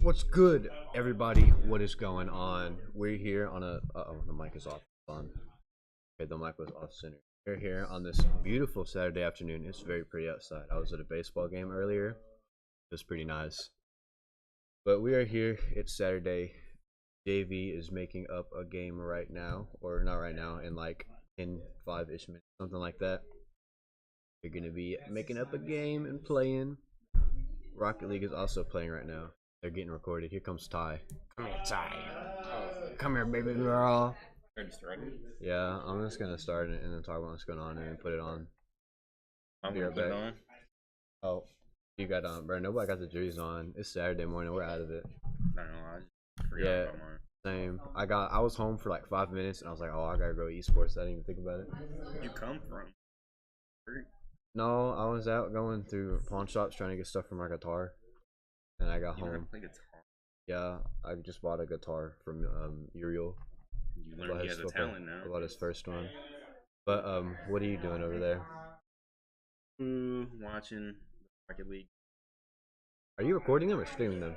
What's good, everybody? What is going on? We're here on a. Oh, the mic is off. On. Okay, the mic was off center. We're here on this beautiful Saturday afternoon. It's very pretty outside. I was at a baseball game earlier. It was pretty nice. But we are here. It's Saturday. JV is making up a game right now, or not right now, in like 10, 5-ish minutes, something like that. They're gonna be making up a game and playing. Rocket League is also playing right now. They're getting recorded. Here comes Ty. Come here, Ty. Come here, baby girl. Already started. Yeah, I'm just gonna start it and then talk about what's going on and then put it on. I'm Be gonna right put it back. on. Oh, you got on, bro. Nobody got the jerseys on. It's Saturday morning. We're out of it. I don't know. I just forgot Yeah, about mine. same. I was home for like 5 minutes and I was like, oh, I gotta go esports. I didn't even think about it. Where'd you come from? No, I was out going through pawn shops trying to get stuff for my guitar, and I got You home. play guitar. Yeah, I just bought a guitar from Uriel. You learned he has a talent now. I bought his first one. But what are you doing over there? Watching Rocket League. Are you recording them or streaming them?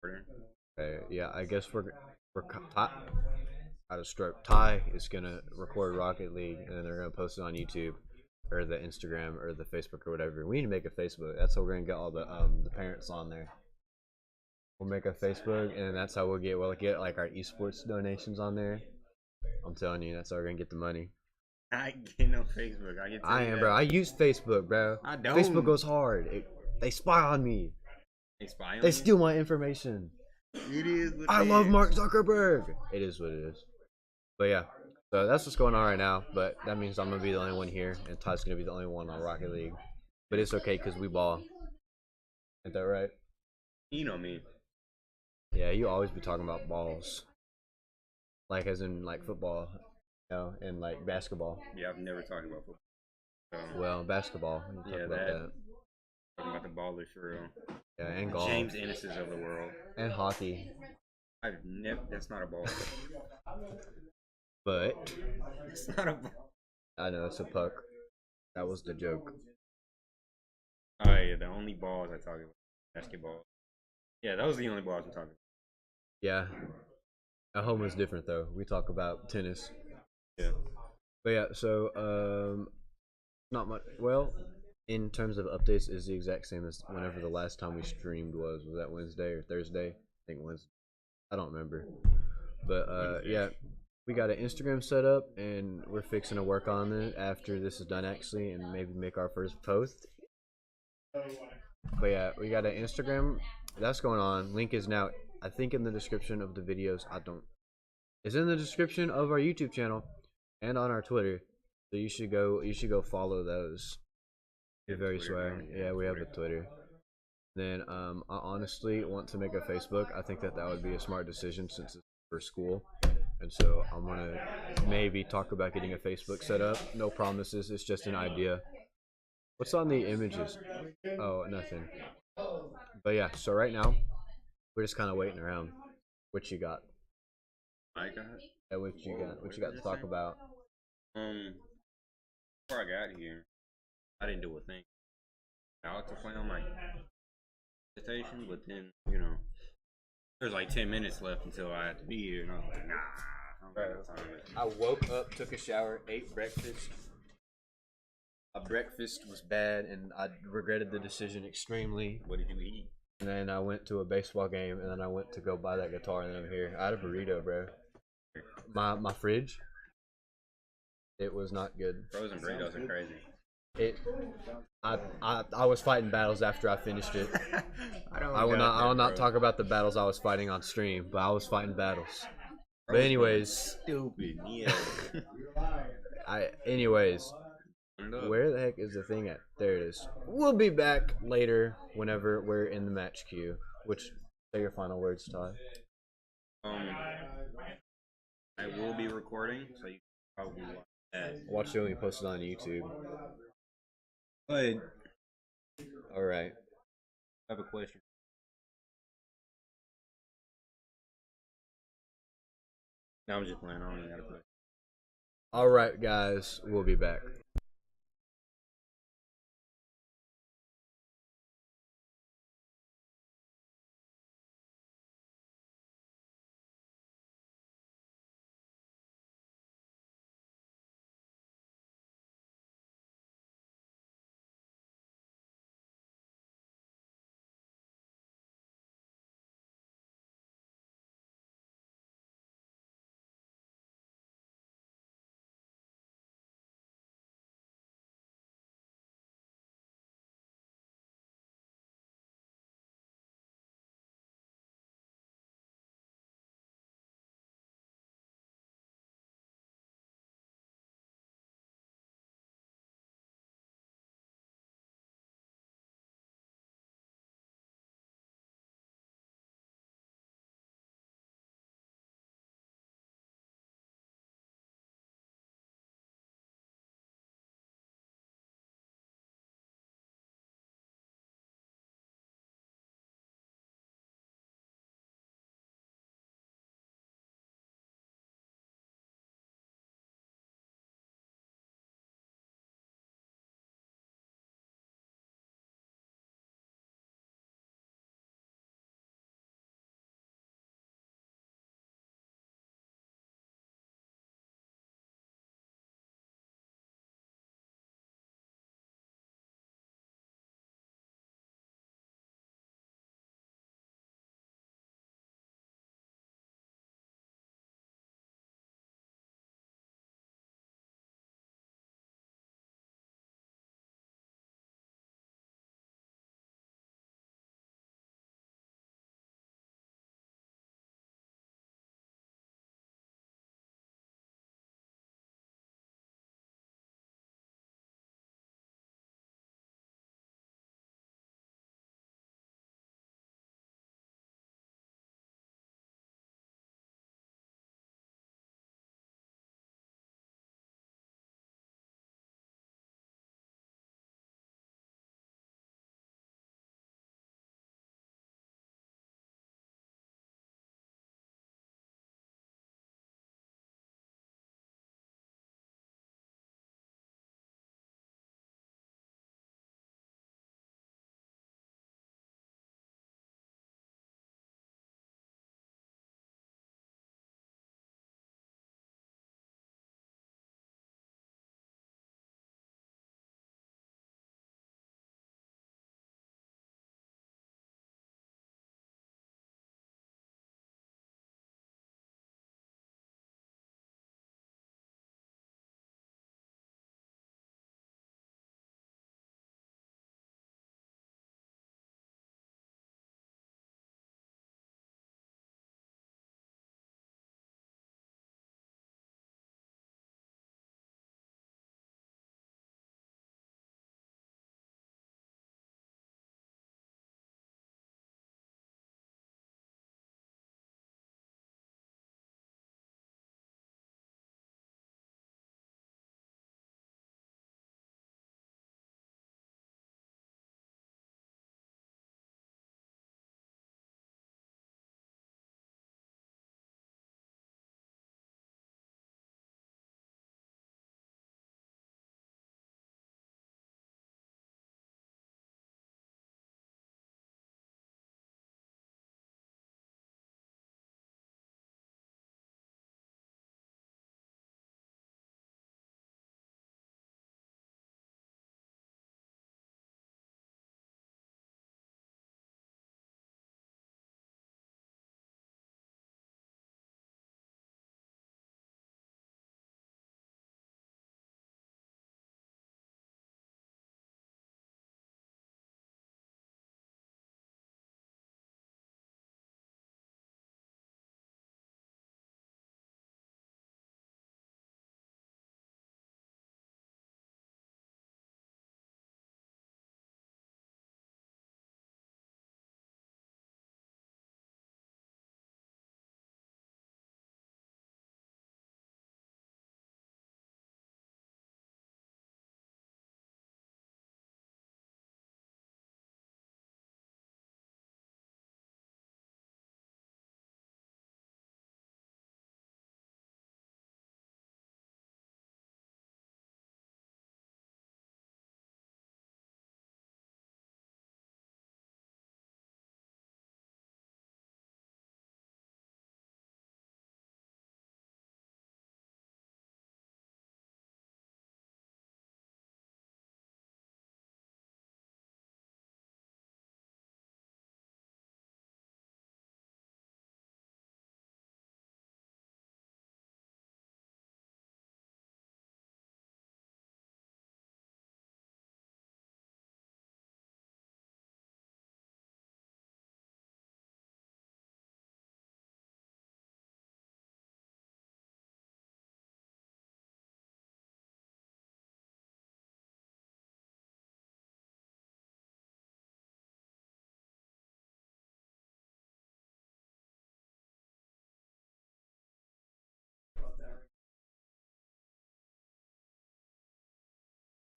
Recording. Okay, yeah, I guess we're Ty, out of stroke. Ty is gonna record Rocket League and then they're gonna post it on YouTube or the Instagram or the Facebook or whatever. We need to make a Facebook. That's how we're gonna get all the parents on there. We'll make a Facebook and that's how we'll get like our esports donations on there. I'm telling you, that's how we're gonna get the money. I get no Facebook. I am, bro. I use Facebook, bro. I don't. Facebook goes hard. They spy on me. They spy on They you? steal my information. It is. What I it love is. Mark Zuckerberg. It is what it is. But yeah, so that's what's going on right now. But that means I'm gonna be the only one here, and Todd's gonna be the only one on Rocket League. But it's okay because we ball. Ain't that right? You know me. Yeah, you always be talking about balls, like as in like football, and like basketball. Yeah, I've never talked about football. Well, basketball. You talk about that. Talking about the ballers for real. Yeah, and golf. James Ennis's of the world. And hockey. I've never. That's not a ball. But It's not a ball. I know it's a puck. That was the joke. Oh yeah, the only balls I talk about basketball. Yeah, that was the only balls I'm talking about. Yeah. At home is different though. We talk about tennis. Yeah. But yeah, so not much. Well, in terms of updates, is the exact same as whenever the last time we streamed was. Was that Wednesday or Thursday? I think Wednesday. I don't remember. But yeah, we got an Instagram set up, and we're fixing to work on it after this is done actually, and maybe make our first post. But yeah, we got an Instagram that's going on. Link is now, I think, in the description of the videos. It's in the description of our YouTube channel and on our Twitter. So you should go follow those. You're very swag. Yeah, we have a Twitter. Then I honestly want to make a Facebook. I think that would be a smart decision since it's for school. And so I'm gonna maybe talk about getting a Facebook set up. No promises. It's just an idea. What's on the images? Oh, nothing. But yeah, so right now we're just kind of waiting around. What you got? I got. Yeah, what you got? What you got to talk about? Before I got here, I didn't do a thing. I ought to play on my PlayStation, but then there's like 10 minutes left until I had to be here, and I was like, nah. I woke up, took a shower, ate breakfast. My breakfast was bad, and I regretted the decision extremely. What did you eat? And then I went to a baseball game, and then I went to go buy that guitar, and then I'm here. I had a burrito, bro. My fridge. It was not good. Frozen burritos are crazy. I was fighting battles after I finished it. I will not talk about the battles I was fighting on stream, but I was fighting battles. But anyways, stupid. Yeah. Anyways, where the heck is the thing at? There it is. We'll be back later whenever we're in the match queue. Which say your final words, Todd. I will be recording, so you can probably watch that. Watch it when we post it on YouTube. But all right. I have a question. No, I'm just playing. I don't even gotta play. All right, guys. We'll be back.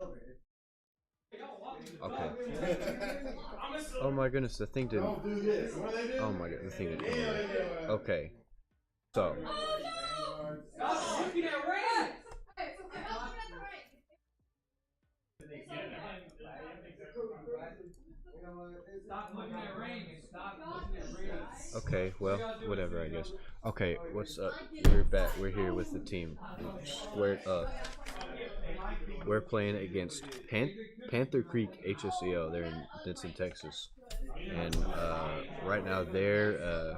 Okay. Oh my goodness, the thing didn't. Don't do this. What do they do? Oh my god, the thing didn't. Yeah, they do. Okay, so Stop looking at Ray. Stop looking at Ray and stop looking at Ray. okay, well, whatever, I guess. Okay, what's up? We're back. We're here with the team. We're squared up. We're playing against Panther Creek HSEL. They're in Denton, Texas, and right now they're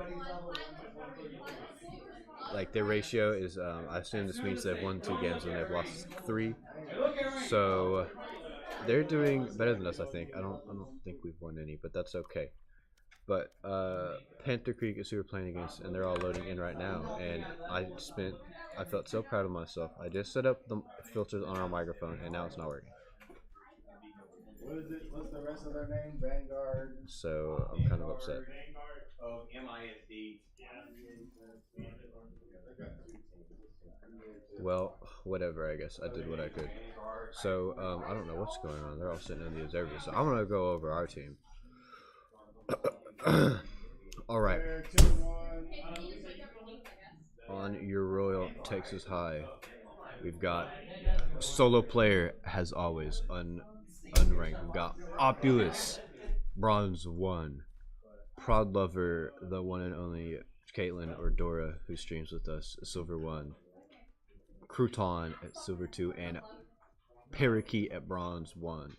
like their ratio is. I assume this means they've won 2 games and they've lost 3. So they're doing better than us. I think. I don't think we've won any, but that's okay. But Panther Creek is who we're playing against, and they're all loading in right now. And I felt so proud of myself. I just set up the filters on our microphone, and now it's not working. What is it? What's the rest of their name? Vanguard. So I'm kind of upset. Of MISD. Well, whatever. I guess I did what I could. So I don't know what's going on. They're all sitting in the observer. So I'm gonna go over our team. All right. On your Royal Texas High, we've got solo player as always unranked. We've got Opulus, bronze 1, Prod Lover, the one and only Caitlin or Dora who streams with us, silver 1, Crouton at silver 2, and Parakeet at bronze 1.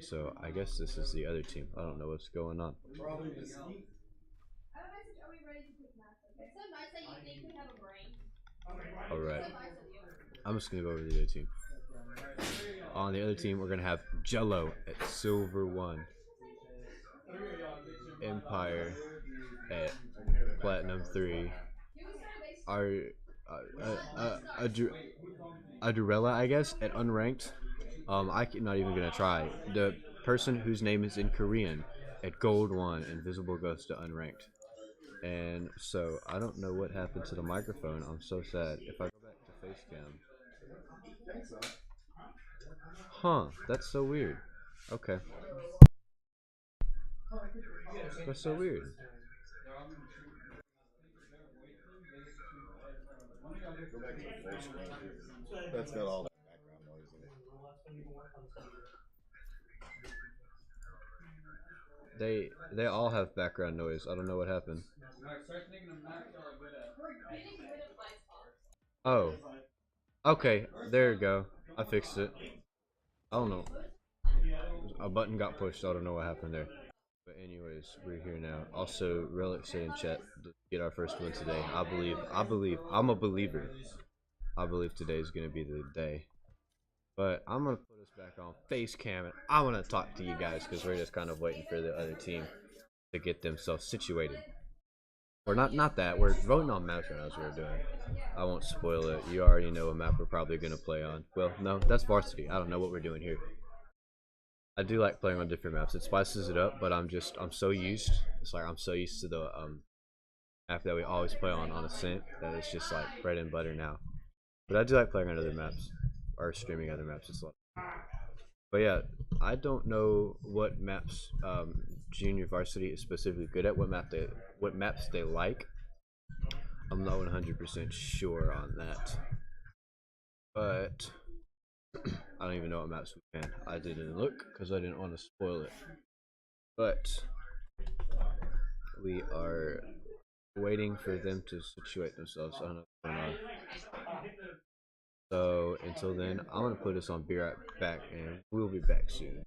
So I guess this is the other team. I don't know what's going on. Alright. I'm just gonna go over the other team. On the other team, we're gonna have Jello at silver 1, Empire at platinum 3, our Adurella, I guess, at unranked. I'm not even gonna try. The person whose name is in Korean at gold 1, Invisible Ghost to unranked. And so I don't know what happened to the microphone. I'm so sad. If I go back to facecam, huh? That's so weird. Okay, that's so weird. Go back to the full screen. That's got all that background noise in it. They all have background noise. I don't know what happened. Oh, okay. There you go. I fixed it. I don't know. A button got pushed. So I don't know what happened there. But anyways, we're here now. Also, Relic said in chat to get our first win today. I believe. I'm a believer. I believe today is gonna be the day. But I'm gonna put us back on face cam, and I want to talk to you guys because we're just kind of waiting for the other team to get themselves situated. Or not that we're voting on maps right now as we're doing. I won't spoil it. You already know a map we're probably gonna play on. Well, no, that's varsity. I don't know what we're doing here. I do like playing on different maps. It spices it up, but I'm so used. It's like I'm so used to the map that we always play on Ascent that it's just like bread and butter now. But I do like playing on other maps or streaming other maps. It's like, but yeah, I don't know what maps junior varsity is specifically good at. What maps they like. I'm not 100% sure on that. But I don't even know what maps we can. I didn't look because I didn't want to spoil it. But we are waiting for them to situate themselves. I don't know what's going on. So until then, I'm gonna put this on Be Right Back, and we'll be back soon.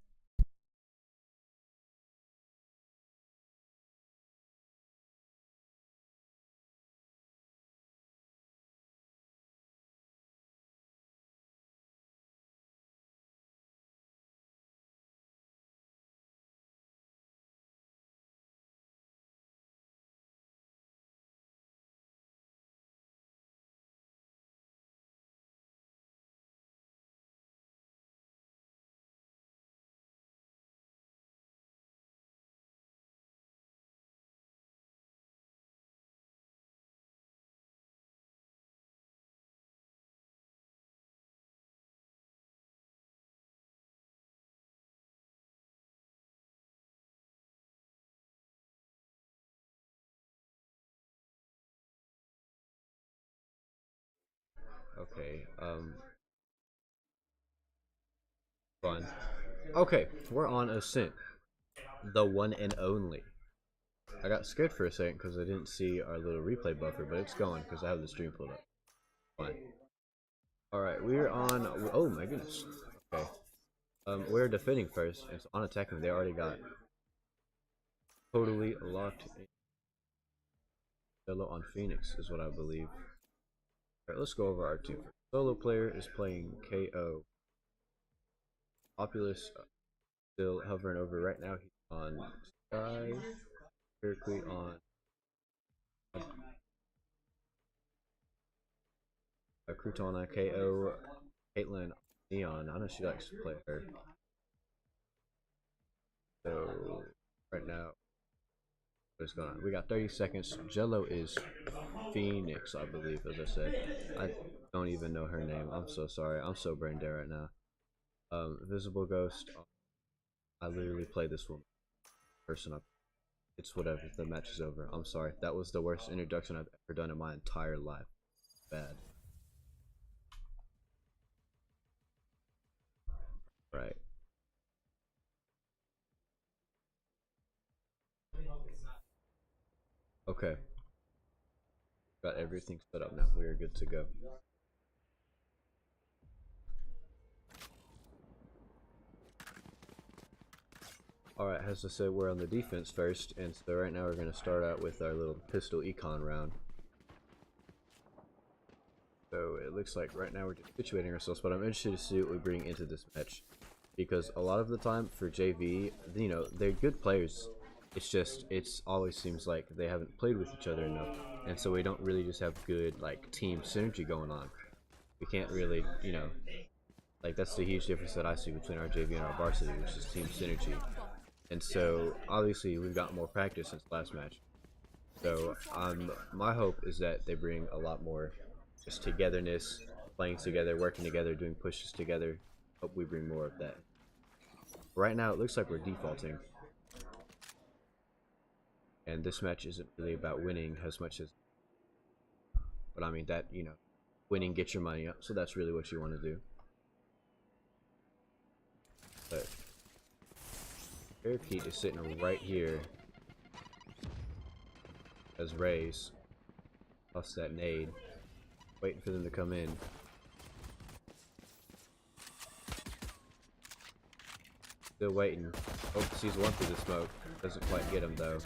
Okay. Fun. Okay, we're on Ascent, the one and only. I got scared for a second because I didn't see our little replay buffer, but it's gone because I have the stream pulled up. Fine. Alright, we're on. Oh my goodness. Okay. We're defending first, and so on attacking, they already got totally locked in. Yellow on Phoenix is what I believe. Alright, let's go over our team. Solo player is playing KO. Populous still hovering over right now. He's on Sky. Berkeley on Crouton on KO. Caitlyn Neon. I know she likes to play her. So right now, what's going on? We got 30 seconds. Jello is Phoenix, I believe, as I said. I don't even know her name. I'm so sorry. I'm so brain dead right now. Visible Ghost. I literally play this one person up. It's whatever. The match is over. I'm sorry. That was the worst introduction I've ever done in my entire life. Bad. Right. Okay. Got everything set up now. We are good to go. Alright, as I said, we're on the defense first, and so right now we're going to start out with our little pistol econ round. So it looks like right now we're just situating ourselves, but I'm interested to see what we bring into this match. Because a lot of the time for JV, you know, they're good players. It's just, it's always seems like they haven't played with each other enough. And so we don't really just have good, like, team synergy going on. We can't really, you know, like, that's the huge difference that I see between our JV and our varsity, which is team synergy. And so, obviously, we've got more practice since last match. So, my hope is that they bring a lot more just togetherness, playing together, working together, doing pushes together. Hope we bring more of that. Right now, it looks like we're defaulting. And this match isn't really about winning as much as... But I mean, that, you know, winning gets your money up, so that's really what you want to do. But Parakeet is sitting right here as Rays. Plus that nade. Waiting for them to come in. Still waiting. Oh, sees one through the smoke. Doesn't quite get him though.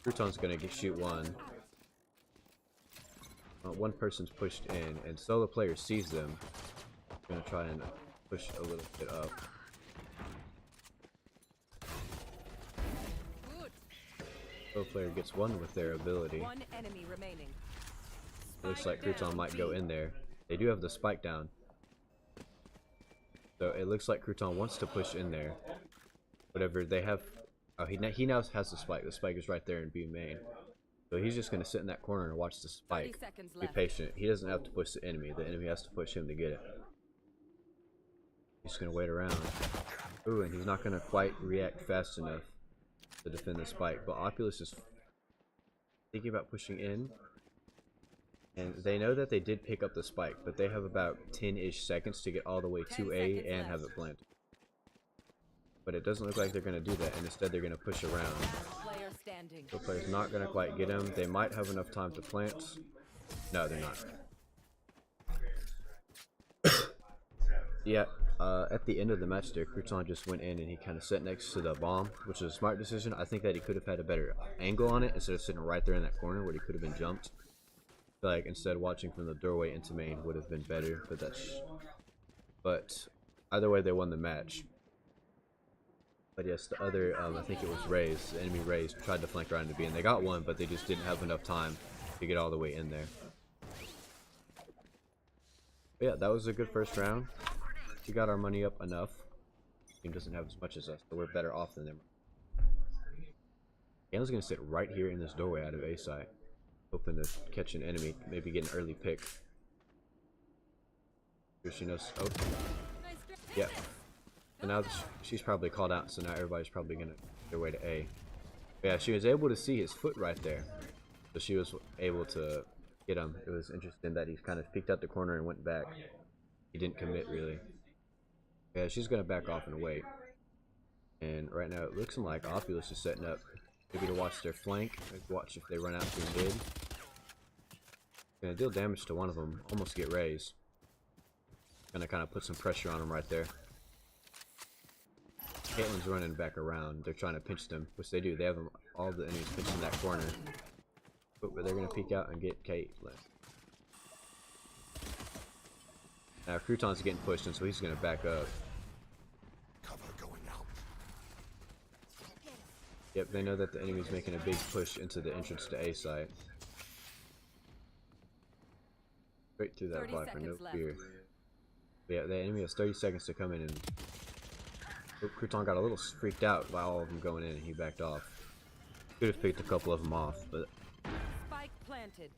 Crouton's gonna shoot one. One person's pushed in, and solo player sees them. Gonna try and push a little bit up. Solo player gets one with their ability. One enemy remaining. It looks like Crouton might go in there. They do have the spike down. So it looks like Crouton wants to push in there. Whatever they have. Oh, he now has the spike. The spike is right there in B main. So he's just going to sit in that corner and watch the spike. Be patient. He doesn't have to push the enemy. The enemy has to push him to get it. He's going to wait around. Ooh, and he's not going to quite react fast enough to defend the spike. But Opulus is thinking about pushing in. And they know that they did pick up the spike, but they have about 10-ish seconds to get all the way to A and have it planted. But it doesn't look like they're going to do that, and instead they're going to push around. The player's not going to quite get him. They might have enough time to plant. No, they're not. Yeah, at the end of the match there, Crouton just went in and he kind of sat next to the bomb, which was a smart decision. I think that he could have had a better angle on it instead of sitting right there in that corner where he could have been jumped. Like, instead watching from the doorway into main would have been better, but either way they won the match. But yes, the other, I think it was Rays, the enemy Rays, tried to flank around to B, and they got one, but they just didn't have enough time to get all the way in there. But yeah, that was a good first round. We got our money up enough. The team doesn't have as much as us, so we're better off than them. Gale's gonna sit right here in this doorway out of A site, hoping to catch an enemy, maybe get an early pick. Here she knows. Oh, yeah. So now she's probably called out, so now everybody's probably gonna get their way to A. But yeah, she was able to see his foot right there, so she was able to get him. It was interesting that he kind of peeked out the corner and went back. He didn't commit really. Yeah, she's gonna back off and wait. And right now it looks like Opulus is setting up maybe to watch their flank, watch if they run out through mid. Gonna deal damage to one of them, almost get raised. Gonna kind of put some pressure on him right there. Caitlyn's running back around. They're trying to pinch them, which they do. They have them, all the enemies pinched in that corner. But they're gonna peek out and get Caitlyn. Now Crouton's getting pushed in, so he's gonna back up. Cover going out. Yep, they know that the enemy's making a big push into the entrance to A site. Straight through that Viper, no fear. But yeah, the enemy has 30 seconds to come in, and Crouton got a little freaked out by all of them going in, and he backed off. Could have picked a couple of them off, but Spike planted.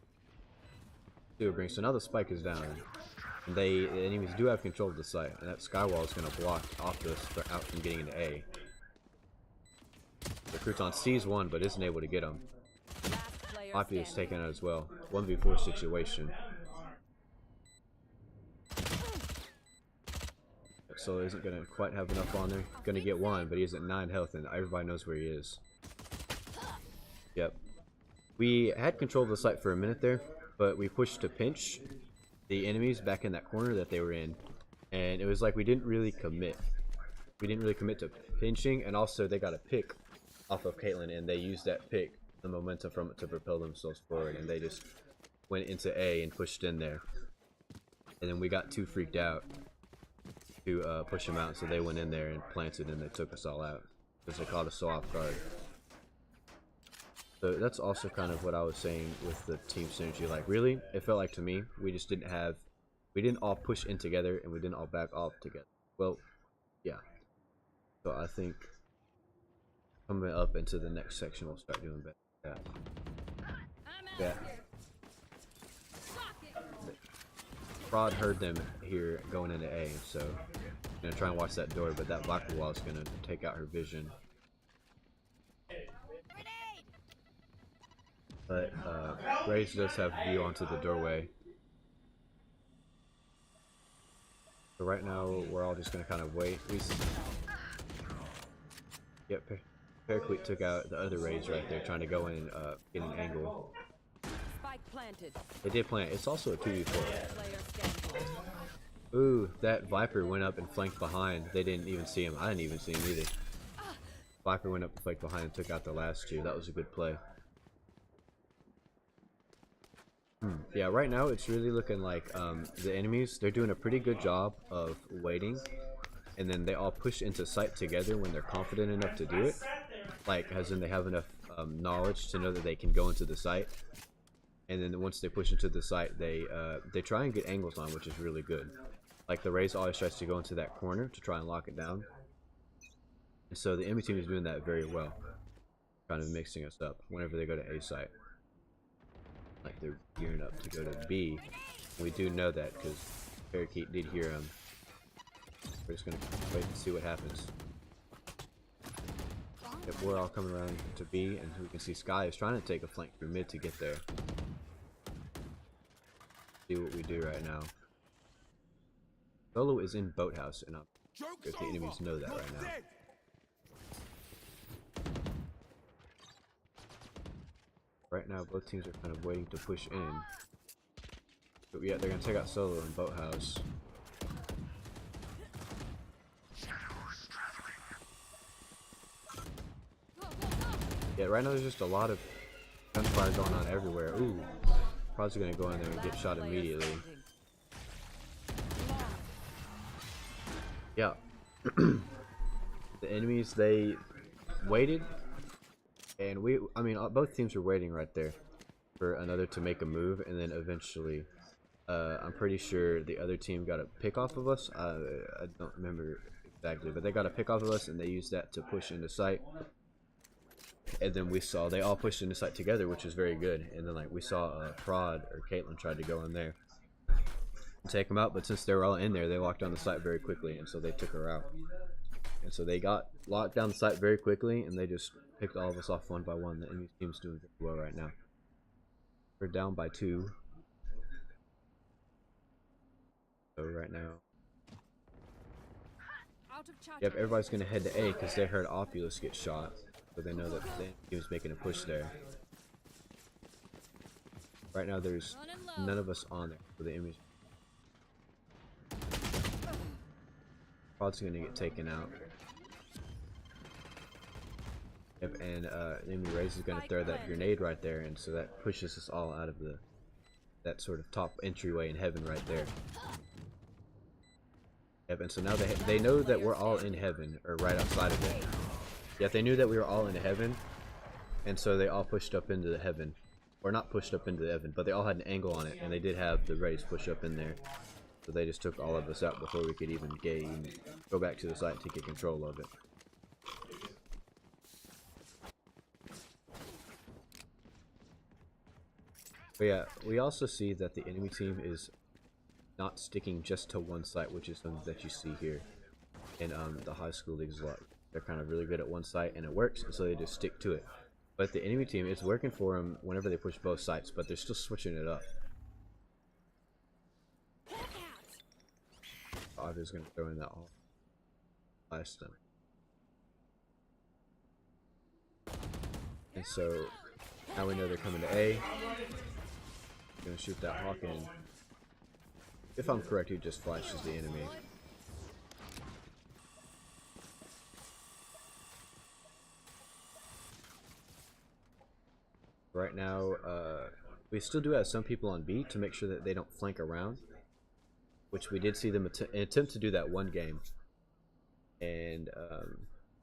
so now the spike is down. And the enemies do have control of the site, and that skywall is going to block Optus out from getting into A. The Crouton sees one, but isn't able to get him. Opulus taken out as well. 1v4 situation. So isn't going to quite have enough on there. Going to get one, but he's at 9 health, and everybody knows where he is. Yep. We had control of the site for a minute there, but we pushed to pinch the enemies back in that corner that they were in, and it was like we didn't really commit. We didn't really commit to pinching, and also they got a pick off of Caitlyn, and they used that pick, the momentum from it, to propel themselves forward, and they just went into A and pushed in there. And then we got too freaked out to push them out, so they went in there and planted, and they took us all out because they caught us so off guard. So that's also kind of what I was saying with the team synergy. Like, really, it felt like to me we just didn't have, we didn't all push in together, and we didn't all back off together. Well, yeah. So I think coming up into the next section we'll start doing better. Yeah. Fraud heard them here going into A, so I'm gonna try and watch that door, but that Viper wall is gonna take out her vision. But Grace does have view onto the doorway. So right now we're all just gonna kind of wait. Yep, Paraclete took out the other raids right there, trying to go in and get an angle. Spike planted. They did plant. It's also a 2v4. Ooh, that Viper went up and flanked behind. They didn't even see him. I didn't even see him either. Viper went up and flanked behind and took out the last two. That was a good play. Yeah, right now it's really looking like the enemies, they're doing a pretty good job of waiting, and then they all push into site together when they're confident enough to do it. Like, as in they have enough knowledge to know that they can go into the site. And then once they push into the site, they try and get angles on, which is really good. Like, the Raze always tries to go into that corner to try and lock it down. And so the enemy team is doing that very well. Kind of mixing us up whenever they go to A site. Like, they're gearing up to go to B. We do know that because Parakeet did hear him. We're just gonna wait and see what happens. Yep, we're all coming around to B, and we can see Sky is trying to take a flank through mid to get there. See what we do right now. Solo is in Boathouse, and I'm if the enemies know that right now. Right now, both teams are kind of waiting to push in. But yeah, they're gonna take out Solo in Boathouse. Yeah, right now there's just a lot of gunfire going on everywhere. Ooh, probably gonna go in there and get shot immediately. Yeah. The enemies, they waited, and I mean, both teams were waiting right there for another to make a move, and then eventually, I'm pretty sure the other team got a pick off of us. I don't remember exactly, but they got a pick off of us, and they used that to push into sight. And then we saw they all pushed into sight together, which was very good. And then, like, we saw Prod or Caitlyn tried to go in there and take them out, but since they were all in there, they locked down the site very quickly, and so they took her out. And so they got locked down the site very quickly, and they just picked all of us off one by one. The enemy team's doing very well right now. We're down by 2. So right now, Out of charge. yep, everybody's gonna head to A because they heard Opulus get shot, so they know that he was making a push there. Right now, there's Running low. none of us on there for the image. Pod's gonna get taken out. Yep, and enemy Raze is gonna throw that grenade right there, and so that pushes us all out of that sort of top entryway in heaven right there. Yep, and so now they know that we're all in heaven, or right outside of it. Yep, they knew that we were all in heaven, and so they all pushed up into the heaven. Or not pushed up into the heaven, but they all had an angle on it, and they did have the Raze push up in there. So they just took all of us out before we could even go back to the site to get control of it. But yeah, we also see that the enemy team is not sticking just to one site, which is something that you see here in the high school leagues a lot. They're kind of really good at one site and it works, and so they just stick to it. But the enemy team, it's working for them whenever they push both sites, but they're still switching it up. Obviously going to throw in that all last time. And so now we know they're coming to A. Gonna shoot that hawk in. If I'm correct, he just flashes the enemy. Right now, we still do have some people on B to make sure that they don't flank around, which we did see them attempt to do that one game, and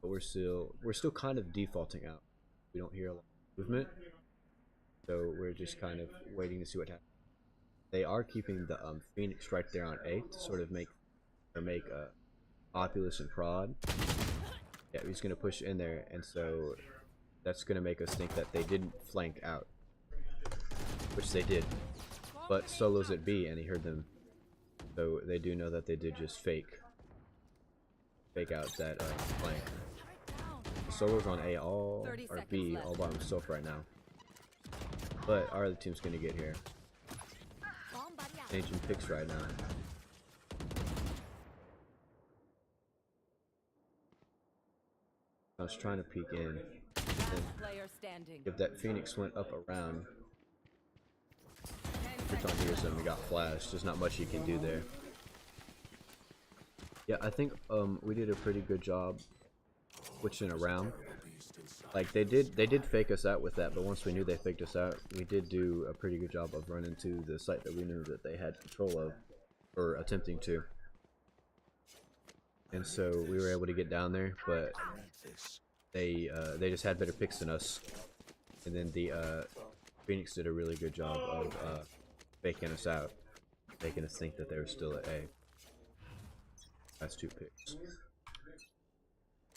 but we're still kind of defaulting out. We don't hear a lot of movement, so we're just kind of waiting to see what happens. They are keeping the Phoenix right there on A to sort of make Opulus and Prod. Yeah, he's gonna push in there, and so that's gonna make us think that they didn't flank out, which they did. But Solo's at B, and he heard them, so they do know that they did just fake out that flank. Solo's on A or B all by himself right now, but our other team's gonna get here. Changing picks right now. I was trying to peek in. If that Phoenix went up around, every time he hears them, he got flashed. There's not much he can do there. Yeah, I think we did a pretty good job switching around. Like they did fake us out with that, but once we knew they faked us out, we did do a pretty good job of running to the site that we knew that they had control of, or attempting to. And so we were able to get down there, but they just had better picks than us. And then the Phoenix did a really good job of faking us out, making us think that they were still at A. That's 2 picks.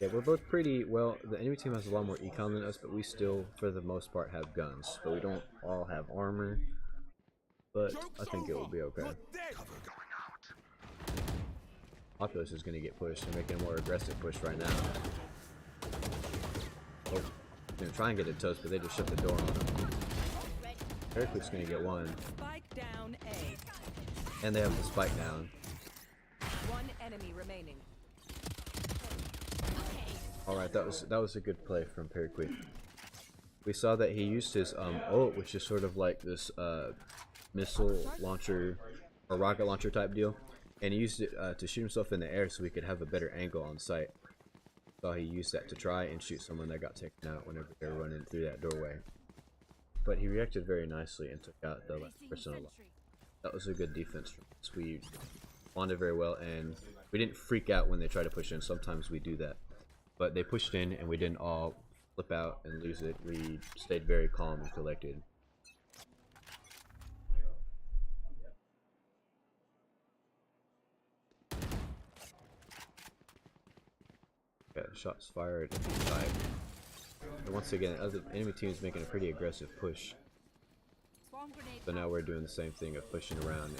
Yeah, we're both pretty well. The enemy team has a lot more econ than us, but we still, for the most part, have guns. But we don't all have armor. But I think it will be okay. Opulus is going to get pushed. They're making a more aggressive push right now. Oh, gonna try and get a toast, but they just shut the door on him. Eric's going to get one. Spike down A. And they have the spike down. One enemy remaining. Alright, that was a good play from Paraquid. We saw that he used his ult, which is sort of like this missile launcher or rocket launcher type deal, and he used it to shoot himself in the air so we could have a better angle on sight. So he used that to try and shoot someone that got taken out whenever they were running through that doorway. But he reacted very nicely and took out the last person alive. That was a good defense from us. We responded very well, and we didn't freak out when they tried to push in. Sometimes we do that. But they pushed in, and we didn't all flip out and lose it. We stayed very calm and collected. Yeah, shots fired inside. And once again, the other enemy team is making a pretty aggressive push. So now we're doing the same thing of pushing around.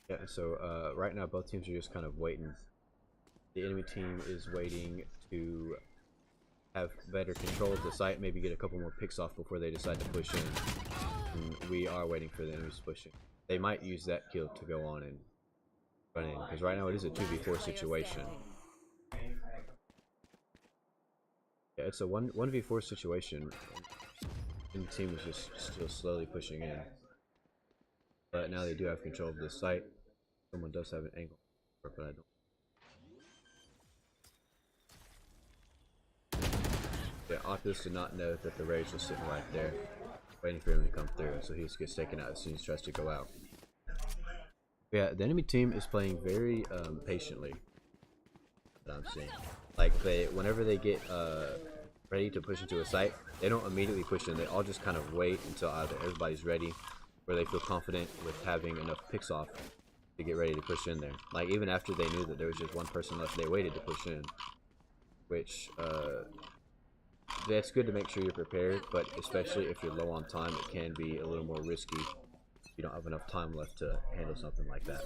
Yeah, so right now both teams are just kind of waiting. The enemy team is waiting to have better control of the site, maybe get a couple more picks off before they decide to push in. And we are waiting for the enemies pushing. They might use that kill to go on and run in, because right now it is a 2v4 situation. Yeah, it's a 1v4 situation, and the team is just still slowly pushing in. But now they do have control of this site. Someone does have an angle, but I don't. Yeah, Oculus did not know that the Rage was sitting right there, waiting for him to come through, so he just gets taken out as soon as he tries to go out. Yeah, the enemy team is playing very patiently. That I'm seeing, like whenever they get ready to push into a site, they don't immediately push in. They all just kind of wait until either everybody's ready, or they feel confident with having enough picks off to get ready to push in there. Like even after they knew that there was just one person left, they waited to push in, which that's good to make sure you're prepared, but especially if you're low on time, it can be a little more risky if you don't have enough time left to handle something like that.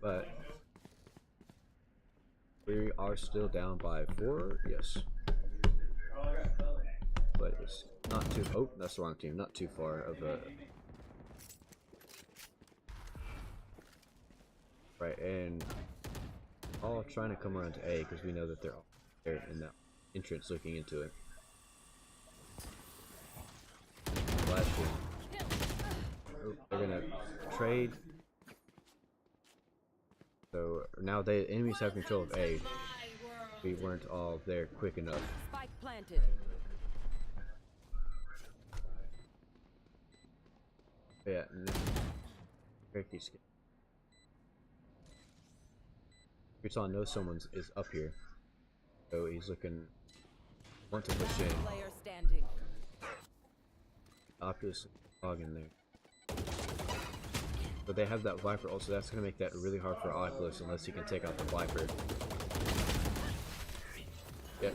But we are still down by 4, yes. But it's not too, oh, that's the wrong team, not too far of a... Right, and all trying to come around to A, because we know that they're all there in that entrance looking into it. Flashing. Oh, they're gonna trade. So now the enemies have control of A. We weren't all there quick enough. Spike planted. Yeah, Ricky skin. Kutan knows someone is up here, so he's looking. Want to push in. Player standing. Optus dog in there. But they have that Viper also, that's going to make that really hard for Oculus unless he can take out the Viper. Yeah,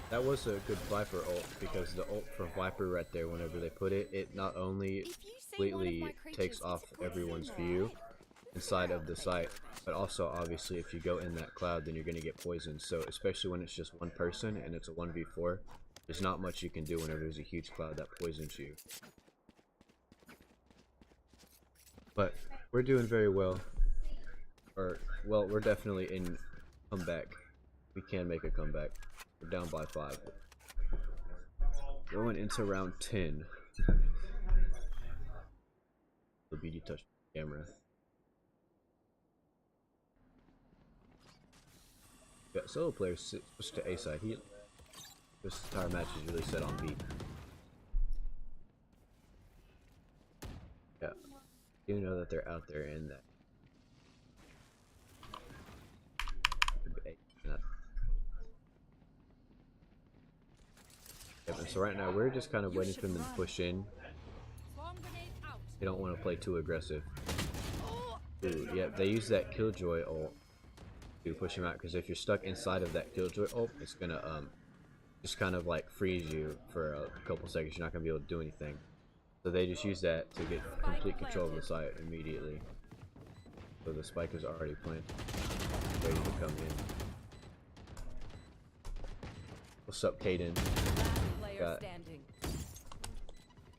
that was a good Viper ult, because the ult for Viper right there, whenever they put it, it not only completely takes off everyone's view inside of the site, but also obviously if you go in that cloud then you're going to get poisoned. So especially when it's just one person and it's a 1v4, there's not much you can do whenever there's a huge cloud that poisons you. But we're doing very well. Or, well, we're definitely in comeback. We can make a comeback. We're down by 5. Going into round 10. The BD touched the camera. Yeah, solo players switch to A side. This entire match is really set on B. Yeah, you know that they're out there in that. Yep, and so right now we're just kind of waiting for them to push in. They don't want to play too aggressive. Ooh, yeah, they use that Killjoy ult to push him out, because if you're stuck inside of that Killjoy ult, it's gonna just kind of like freeze you for a couple seconds. You're not gonna be able to do anything. So they just use that to get complete control of the site immediately. So the spike is already planted, ready to come in. What's up, Kaden?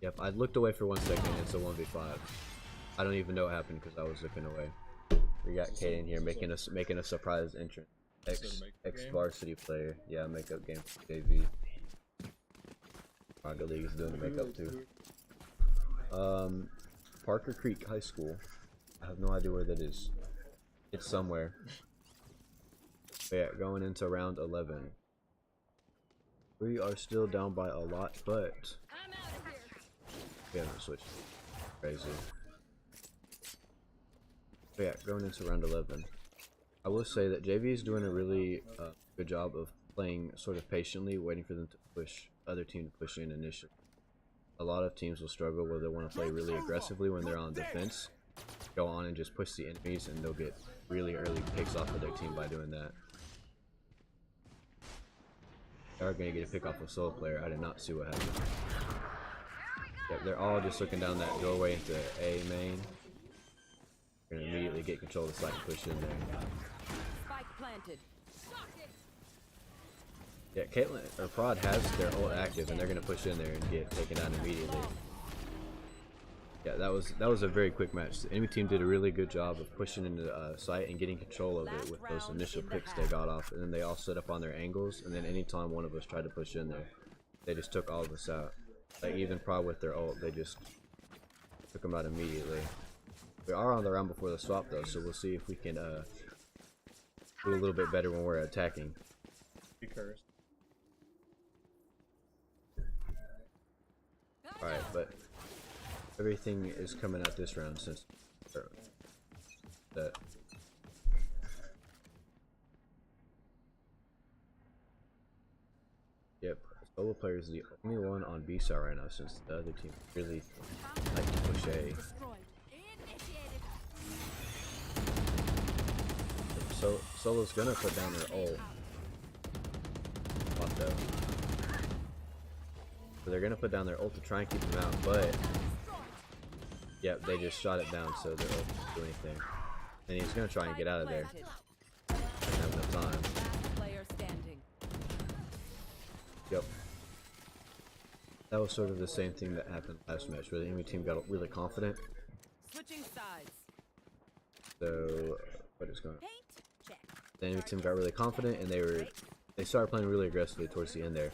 Yep, I looked away for 1 second. It's a 1v5. I don't even know what happened because I was looking away. We got Kaden here making a surprise entrance. Ex varsity player. Yeah, makeup game for JV. Rocket League is doing the makeup too. Parker Creek High School. I have no idea where that is. It's somewhere. But yeah, going into round 11. We are still down by a lot, but we haven't switched. Crazy. But yeah, going into round 11. I will say that JV is doing a really good job of playing sort of patiently, waiting for them to push, other team to push in initially. A lot of teams will struggle where they want to play really aggressively when they're on defense, go on and just push the enemies, and they'll get really early picks off of their team by doing that. They are going to get a pick off a solo player. I did not see what happened. Yep, they're all just looking down that doorway into A main. They're going to immediately get control of the site and push in there. Spike planted. Yeah, Caitlyn or Prod has their ult active, and they're gonna push in there and get taken out immediately. Yeah, that was a very quick match. The enemy team did a really good job of pushing into the site and getting control of it with those initial picks they got off, and then they all set up on their angles. And then anytime one of us tried to push in there, they just took all of us out. Like even Prod with their ult, they just took them out immediately. We are on the round before the swap though, so we'll see if we can do a little bit better when we're attacking. Be cursed. Alright, but everything is coming out this round since that. Yep, solo player is the only one on B side right now since the other team really like to push A. So Solo's gonna put down their ult. What though? So they're gonna put down their ult to try and keep them out, but yep, they just shot it down, so their ult didn't do anything. And he's gonna try and get out of there. Doesn't have enough time. Yep. That was sort of the same thing that happened last match, where the enemy team got really confident. Switching sides. So what is going on? The enemy team got really confident, and they started playing really aggressively towards the end there.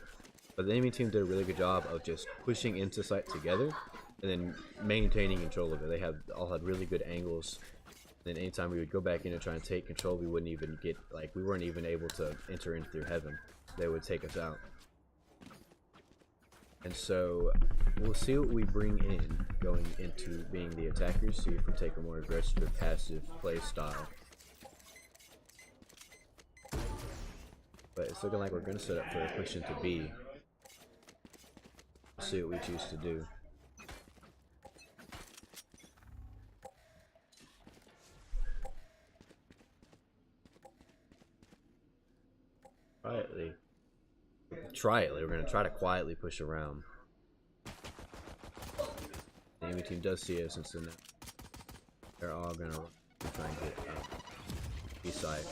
But the enemy team did a really good job of just pushing into site together, and then maintaining control of it. They all had really good angles. And then anytime we would go back in and try and take control, we wouldn't even get, like, we weren't even able to enter in through heaven. They would take us out. And so we'll see what we bring in going into being the attackers, see if we take a more aggressive, passive play style. But it's looking like we're going to set up for a push into B. We'll see what we choose to do. Quietly, we're going to try to quietly push around. The enemy team does see us, and so now they're all going to try and get B side.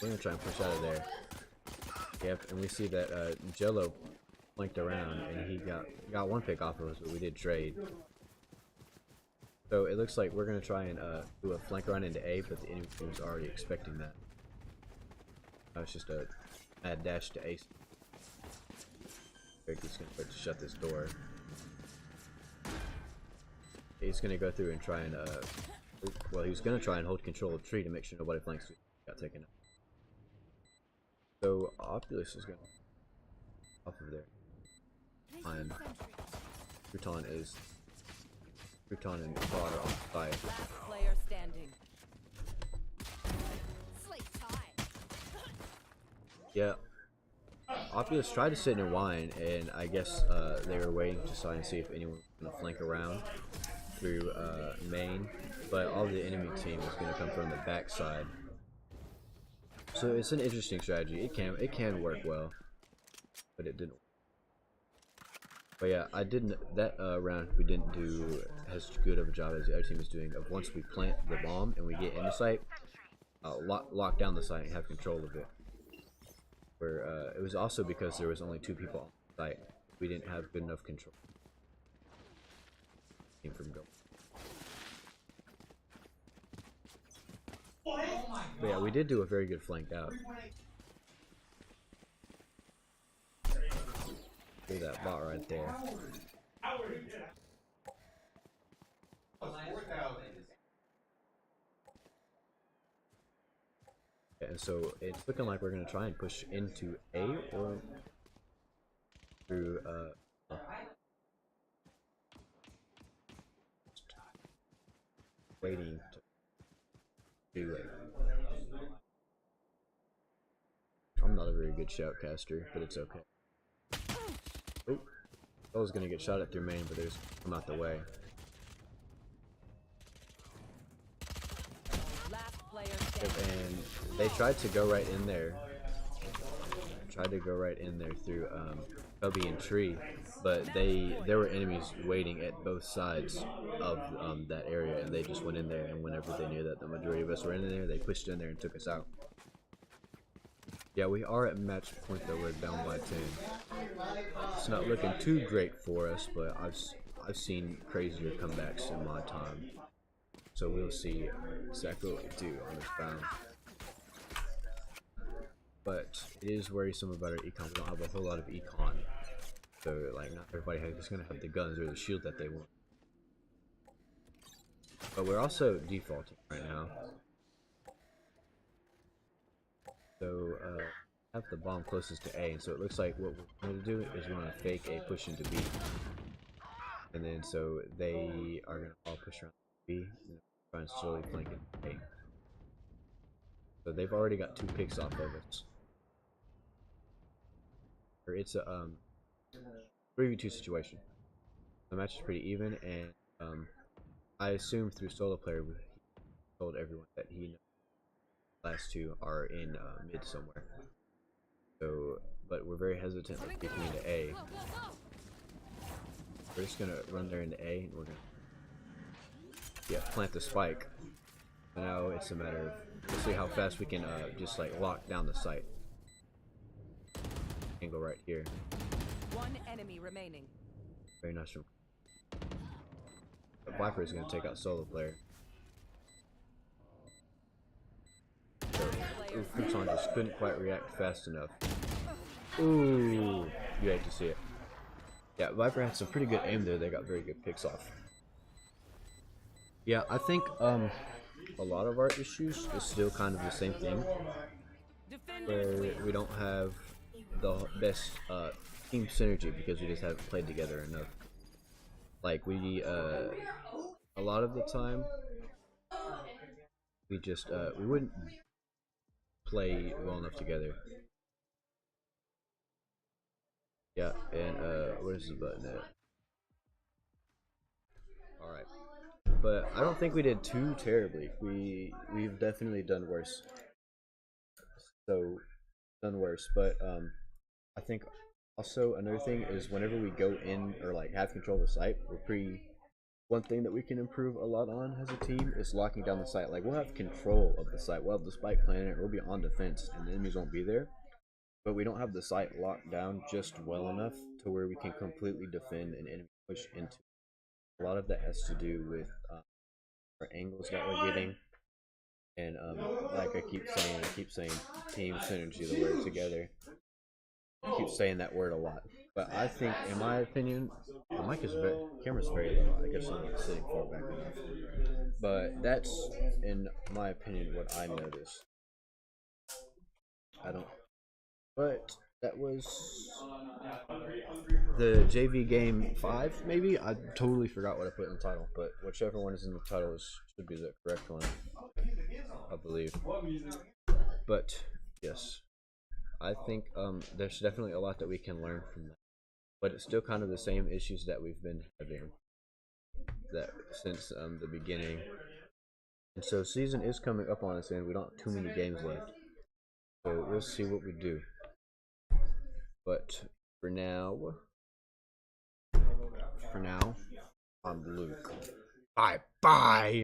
We're going to try and push out of there. Yep, and we see that Jello flanked around, and he got one pick off of us, but we did trade. So it looks like we're going to try and do a flank run into A, but the enemy team was already expecting that. It's just a mad dash to ace. He's going to shut this door. He's going to go through and try and well, he's going to try and hold control of tree to make sure nobody flanks. Got taken out. So Opulus is going off of there. And Crouton and Claude are on fire. Player standing. Yeah. Opulus tried to sit in wine, and I guess they were waiting to try and see if anyone was going to flank around through main, but all the enemy team is going to come from the backside. So it's an interesting strategy. It can work well, but it didn't. But yeah, that round we didn't do as good of a job as the other team is doing. Of once we plant the bomb and we get in the site, lock down the site and have control of it. Where it was also because there was only 2 people on the site. We didn't have good enough control. Came from go. But yeah, we did do a very good flank out. Look at that bot right there. And so it's looking like we're going to try and push into A or through waiting to do it. I'm not a very good shoutcaster, but it's okay. Oh, I was going to get shot at through main, but they just come out the way. And they tried to go right in there. Through Cubby and Tree, but there were enemies waiting at both sides of that area, and they just went in there. And whenever they knew that the majority of us were in there, they pushed in there and took us out. Yeah, we are at match point though. We're down by 10. It's not looking too great for us, but I've seen crazier comebacks in my time. So we'll see exactly what we do on this round. But it is worrisome about our econ. We don't have a whole lot of econ. So like not everybody is gonna have the guns or the shield that they want. But we're also defaulting right now. So have the bomb closest to A, and so it looks like what we're going to do is we're going to fake A push into B. And then so they are going to all push around B and try and slowly flank it A. So they've already got 2 picks off of us. Or it's a 3v2 situation. The match is pretty even, and I assume through solo player he told everyone that he knows the last 2 are in mid somewhere. So, but we're very hesitant of kicking into A. We're just gonna run there into A, and we're gonna plant the spike. And now it's a matter of we'll see how fast we can just like lock down the site. And go right here. One enemy remaining. Very nice from. But Viper is gonna take out solo player. So, Kuchan just couldn't quite react fast enough. Ooh, you hate to see it. Yeah, Viper had some pretty good aim there. They got very good picks off. Yeah, I think a lot of our issues is still kind of the same thing, where we don't have the best team synergy because we just haven't played together enough. Like we a lot of the time we just we wouldn't play well enough together. Yeah, and where's the button at? Alright. But I don't think we did too terribly. We've definitely done worse. So done worse. But I think also another thing is whenever we go in or like have control of the site, one thing that we can improve a lot on as a team is locking down the site. Like we'll have control of the site. We'll have the spike planted, we'll be on defense and the enemies won't be there. But we don't have the site locked down just well enough to where we can completely defend an enemy push into. A lot of that has to do with our angles that we're getting, and like I keep saying team synergy, the word together. I keep saying that word a lot, but I think, in my opinion, the camera's very low. I guess I'm not sitting far back enough, but that's, in my opinion, what I noticed. I don't, but that was the JV game 5, maybe. I totally forgot what I put in the title, but whichever one is in the title should be the correct one, I believe. But yes, I think there's definitely a lot that we can learn from that, but it's still kind of the same issues that we've been having since the beginning. And so season is coming up on us, and we don't have too many games left, so we'll see what we do. But for now, I'm Luke. Bye bye.